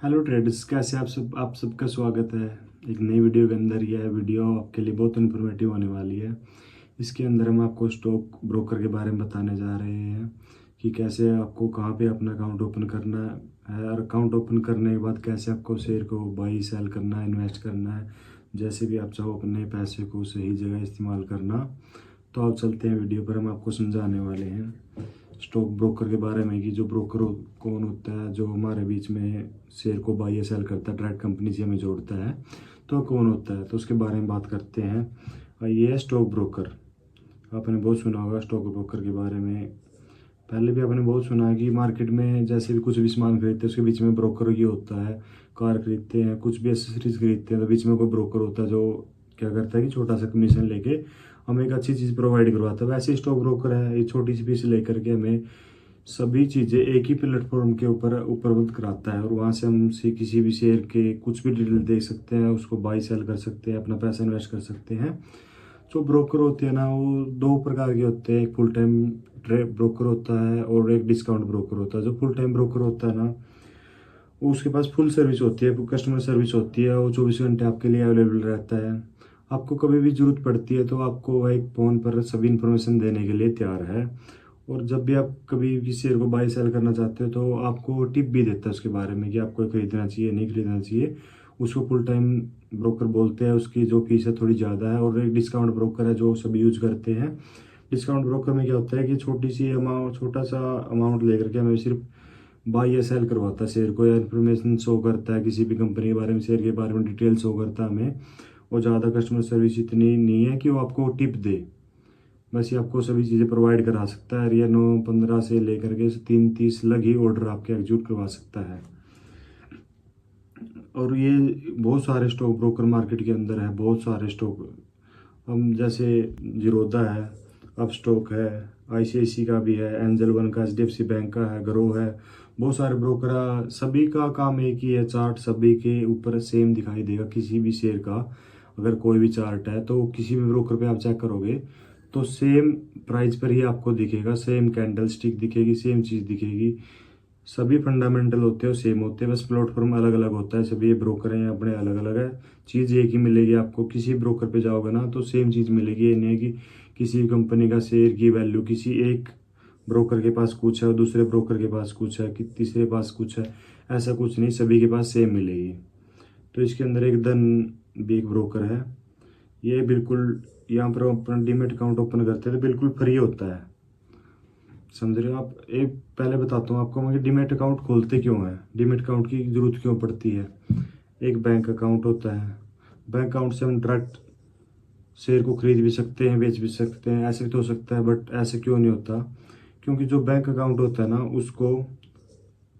Hello traders, कैसे आप सबका स्वागत है एक नई वीडियो के अंदर। यह वीडियो आपके लिए बहुत इन्फॉर्मेटिव होने वाली है। इसके अंदर हम आपको स्टॉक ब्रोकर के बारे में बताने जा रहे हैं कि कैसे आपको कहाँ पे अपना अकाउंट ओपन करना है और अकाउंट ओपन करने के बाद कैसे आपको शेयर को बाई सेल करना है, इन्वेस्ट करना है। जैसे भी आप चाहो अपने पैसे को सही जगह इस्तेमाल करना। तो आप चलते हैं वीडियो पर, हम आपको समझाने वाले हैं स्टॉक ब्रोकर के बारे में कि जो ब्रोकर कौन होता है, जो हमारे बीच में शेयर को बाई या सेल करता है, डायरेक्ट कंपनी से हमें जोड़ता है, तो कौन होता है। तो उसके बारे में बात करते हैं। और ये है स्टॉक ब्रोकर। आपने बहुत सुना होगा स्टॉक ब्रोकर के बारे में। पहले भी आपने बहुत सुना है कि मार्केट में जैसे भी कुछ भी सामान खरीदते हैं उसके बीच में ब्रोकर ये होता है। कार खरीदते हैं, कुछ भी एसेसरीज खरीदते हैं, तो बीच में कोई ब्रोकर होता है जो क्या करता है कि छोटा सा कमीशन लेके हमें एक अच्छी चीज़ प्रोवाइड करवाता है। वैसे स्टॉक ब्रोकर है, ये छोटी सी फीस लेकर के हमें सभी चीज़ें एक ही प्लेटफॉर्म के ऊपर उपलब्ध कराता है, और वहाँ से हम किसी भी शेयर के कुछ भी डिटेल देख सकते हैं, उसको बाई सेल कर सकते हैं, अपना पैसा इन्वेस्ट कर सकते हैं। जो ब्रोकर होते हैं ना, वो दो प्रकार के होते हैं। एक फुल टाइम ब्रोकर होता है और एक डिस्काउंट ब्रोकर होता है। जो फुल टाइम ब्रोकर होता है ना, वो उसके पास फुल सर्विस होती है, कस्टमर सर्विस होती है, वो 24 घंटे आपके लिए अवेलेबल रहता है। आपको कभी भी ज़रूरत पड़ती है तो आपको वह एक फ़ोन पर सभी इन्फॉर्मेशन देने के लिए तैयार है। और जब भी आप कभी किसी शेयर को बाई सेल करना चाहते हो तो आपको टिप भी देता है उसके बारे में कि आपको खरीदना चाहिए नहीं खरीदना चाहिए। उसको फुल टाइम ब्रोकर बोलते हैं। उसकी जो फीस है थोड़ी ज़्यादा है। और एक डिस्काउंट ब्रोकर है जो सभी यूज करते हैं। डिस्काउंट ब्रोकर में क्या होता है कि छोटा सा अमाउंट लेकर के हमें सिर्फ बाई या सेल करवाता है शेयर को, या इन्फॉर्मेशन शो करता है किसी भी कंपनी के बारे में, शेयर के बारे में डिटेल शो करता है हमें। और ज़्यादा कस्टमर सर्विस इतनी नहीं है कि वो आपको टिप दे। बस ये आपको सभी चीज़ें प्रोवाइड करा सकता है। या 9-15 से लेकर के 3-30 लग ही ऑर्डर आपके एग्जीक्यूट करवा सकता है। और ये बहुत सारे स्टॉक ब्रोकर मार्केट के अंदर है, बहुत सारे स्टॉक। हम जैसे जीरोधा है, अब स्टॉक है, आईसीआईसी का भी है, एंजल वन का, एचडीएफसी बैंक का है, ग्रो है। बहुत सारे ब्रोकर, सभी का काम एक ही है। चार्ट सभी के ऊपर सेम दिखाई देगा किसी भी शेयर का। अगर कोई भी चार्ट है तो किसी भी ब्रोकर पे आप चेक करोगे तो सेम प्राइस पर ही आपको दिखेगा, सेम कैंडल स्टिक दिखेगी, सेम चीज़ दिखेगी। सभी फंडामेंटल होते हैं, सेम होते हैं, बस प्लेटफॉर्म अलग अलग होता है। सभी ये ब्रोकर हैं अपने अलग अलग है। चीज़ एक ही मिलेगी आपको। किसी ब्रोकर पे जाओगे ना तो सेम चीज़ मिलेगी। ये नहीं है कि किसी कंपनी का शेयर की वैल्यू किसी एक ब्रोकर के पास कुछ है और दूसरे ब्रोकर के पास कुछ है, कि तीसरे पास कुछ है। ऐसा कुछ नहीं, सभी के पास सेम मिलेगी। तो इसके अंदर एक धन भी एक ब्रोकर है। ये बिल्कुल यहाँ पर अपना डीमेट अकाउंट ओपन करते हैं तो बिल्कुल फ्री होता है। समझ रहे हो आप। एक पहले बताता हूँ आपको मैं कि डीमेट अकाउंट खोलते क्यों है, डीमेट अकाउंट की जरूरत क्यों पड़ती है। एक बैंक अकाउंट होता है। बैंक अकाउंट से हम डायरेक्ट शेयर को खरीद भी सकते हैं, बेच भी सकते हैं। ऐसे भी तो हो सकता है, बट ऐसे क्यों नहीं होता? क्योंकि जो बैंक अकाउंट होता है ना, उसको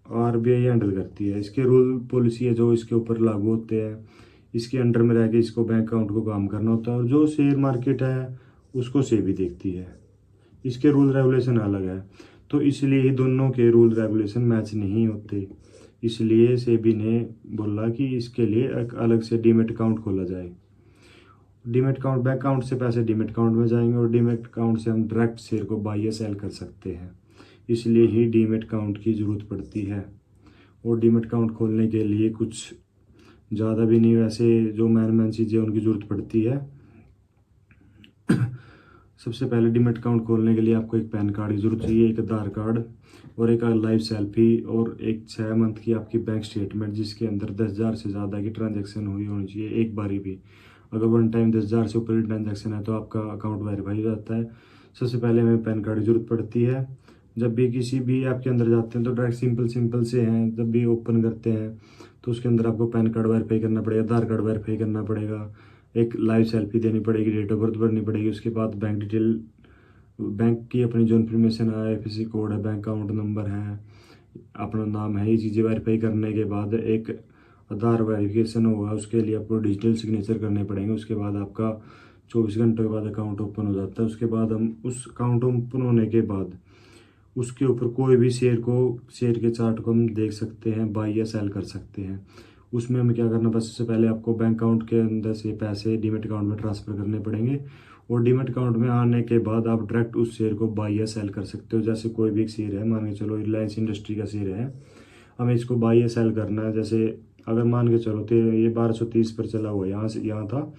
आरबीआई हैंडल करती है। इसके रूल पॉलिसी है जो इसके ऊपर लागू होते हैं। इसके अंडर में रह के इसको बैंक अकाउंट को काम करना होता है। और जो शेयर मार्केट है उसको सेबी देखती है। इसके रूल रेगुलेशन अलग है। तो इसलिए ही दोनों के रूल रेगुलेशन मैच नहीं होते। इसलिए सेबी ने बोला कि इसके लिए एक अलग से डीमेट अकाउंट खोला जाए। डीमेट अकाउंट, बैंक अकाउंट से पैसे डीमेट अकाउंट में जाएंगे और डीमेट अकाउंट से हम डायरेक्ट शेयर को बाई या सेल कर सकते हैं। इसलिए ही डीमेट अकाउंट की ज़रूरत पड़ती है। और डीमेट अकाउंट खोलने के लिए कुछ ज़्यादा भी नहीं, वैसे जो मेन चीज़ें उनकी ज़रूरत पड़ती है। सबसे पहले डीमेट अकाउंट खोलने के लिए आपको एक पैन कार्ड की जरूरत चाहिए, एक आधार कार्ड और एक लाइव सेल्फी, और एक 6 मंथ की आपकी बैंक स्टेटमेंट जिसके अंदर 10,000 से ज़्यादा की ट्रांजैक्शन हुई होनी चाहिए एक बारी भी। अगर वन टाइम 10,000 से ऊपर की ट्रांजैक्शन है तो आपका अकाउंट वेरीफाई हो जाता है। सबसे पहले हमें पैन कार्ड की जरूरत पड़ती है। जब भी किसी भी ऐप के अंदर जाते हैं तो डायरेक्ट सिंपल से हैं। जब भी ओपन करते हैं तो उसके अंदर आपको पैन कार्ड वेरीफाई करना पड़ेगा, आधार कार्ड वेरीफाई करना पड़ेगा, एक लाइव सेल्फी देनी पड़ेगी, डेट ऑफ बर्थ भरनी पड़ेगी। उसके बाद बैंक डिटेल, बैंक की अपनी जो इन्फॉर्मेशन है, आईएफएससी कोड है, बैंक अकाउंट नंबर है, अपना नाम है, ये चीज़ें वेरीफाई करने के बाद एक आधार वेरिफिकेशन होगा। उसके लिए आपको डिजिटल सिग्नेचर करने पड़ेंगे। उसके बाद आपका 24 घंटे के बाद अकाउंट ओपन हो जाता है। उसके बाद हम उस अकाउंट ओपन होने के बाद उसके ऊपर कोई भी शेयर के चार्ट को हम देख सकते हैं, बाई या सेल कर सकते हैं। उसमें हमें क्या करना, बस सबसे पहले आपको बैंक अकाउंट के अंदर से पैसे डीमेट अकाउंट में ट्रांसफ़र करने पड़ेंगे। और डीमेट अकाउंट में आने के बाद आप डायरेक्ट उस शेयर को बाई या सेल कर सकते हो। जैसे कोई भी एक शेयर है, मान के चलो रिलायंस इंडस्ट्री का शेयर है, हमें इसको बाई या सेल करना है। जैसे अगर मान के चलो तो ये 1230 पर चला हुआ है, यहाँ से यहाँ था,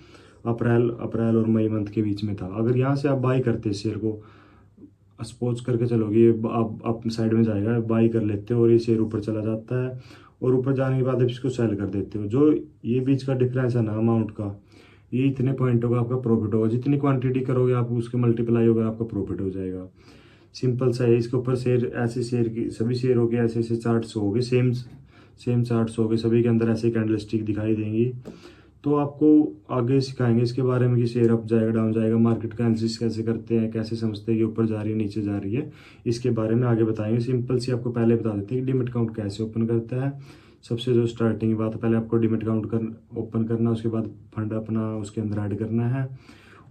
अप्रैल और मई मंथ के बीच में था। अगर यहाँ से आप बाई करते शेयर को, सपोज करके चलोगे ये आप साइड में जाएगा, बाई कर लेते हो और ये शेयर ऊपर चला जाता है, और ऊपर जाने के बाद आप इसको सेल कर देते हो। जो ये बीच का डिफरेंस है ना अमाउंट का, ये इतने पॉइंटों का आपका प्रॉफिट होगा। जितनी क्वांटिटी करोगे आप उसके मल्टीप्लाई होगा, आपका प्रॉफिट हो जाएगा। सिंपल सा है। इसके ऊपर शेयर, ऐसे शेयर की सभी शेयर हो गए, ऐसे ऐसे चार्ट्स हो गए, सेम चार्ट्स हो गए, सभी के अंदर ऐसे कैंडल स्टिक दिखाई देंगी। तो आपको आगे सिखाएंगे इसके बारे में कि शेयर अप जाएगा डाउन जाएगा, मार्केट का एनालिसिस कैसे करते हैं, कैसे समझते हैं कि ऊपर जा रही है नीचे जा रही है, इसके बारे में आगे बताएंगे। सिंपल सी आपको पहले बता देते हैं कि डिमिट काउंट कैसे ओपन करता है। सबसे जो स्टार्टिंग की बात है, पहले आपको डिमिट काउंट ओपन करना, उसके बाद फंड अपना उसके अंदर ऐड करना है।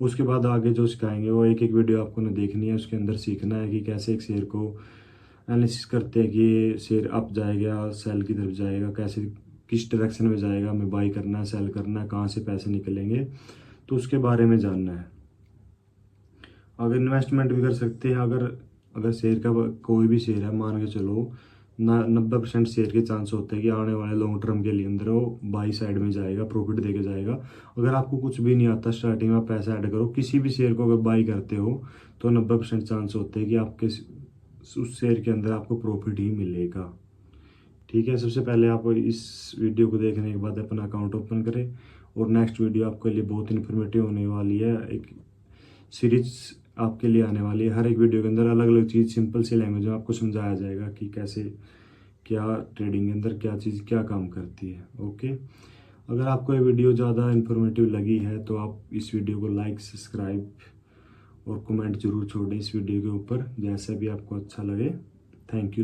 उसके बाद आगे जो सिखाएंगे वो एक एक वीडियो आपको ने देखनी है, उसके अंदर सीखना है कि कैसे एक शेयर को एनालिसिस करते हैं कि ये शेयर अप जाएगा सेल की तरफ जाएगा, कैसे किस डायरेक्शन में जाएगा, हमें बाई करना है सेल करना है, कहाँ से पैसे निकलेंगे, तो उसके बारे में जानना है। अगर इन्वेस्टमेंट भी कर सकते हैं। अगर अगर शेयर का कोई भी शेयर है, मान के चलो ना 90% शेयर के चांस होते हैं कि आने वाले लॉन्ग टर्म के लिए अंदर वो बाई साइड में जाएगा, प्रॉफिट देके जाएगा। अगर आपको कुछ भी नहीं आता, स्टार्टिंग में पैसा ऐड करो, किसी भी शेयर को अगर बाई करते हो तो 90% चांस होते हैं कि आपके उस शेयर के अंदर आपको प्रॉफिट ही मिलेगा। ठीक है, सबसे पहले आप इस वीडियो को देखने के बाद अपना अकाउंट ओपन करें, और नेक्स्ट वीडियो आपके लिए बहुत इन्फॉर्मेटिव होने वाली है। एक सीरीज आपके लिए आने वाली है। हर एक वीडियो के अंदर अलग अलग चीज़ सिंपल सी लैंग्वेज में आपको समझाया जाएगा कि कैसे क्या ट्रेडिंग के अंदर क्या चीज़ क्या काम करती है। ओके, अगर आपको ये वीडियो ज़्यादा इन्फॉर्मेटिव लगी है तो आप इस वीडियो को लाइक, सब्सक्राइब और कमेंट जरूर छोड़ें इस वीडियो के ऊपर, जैसा भी आपको अच्छा लगे। Thank you.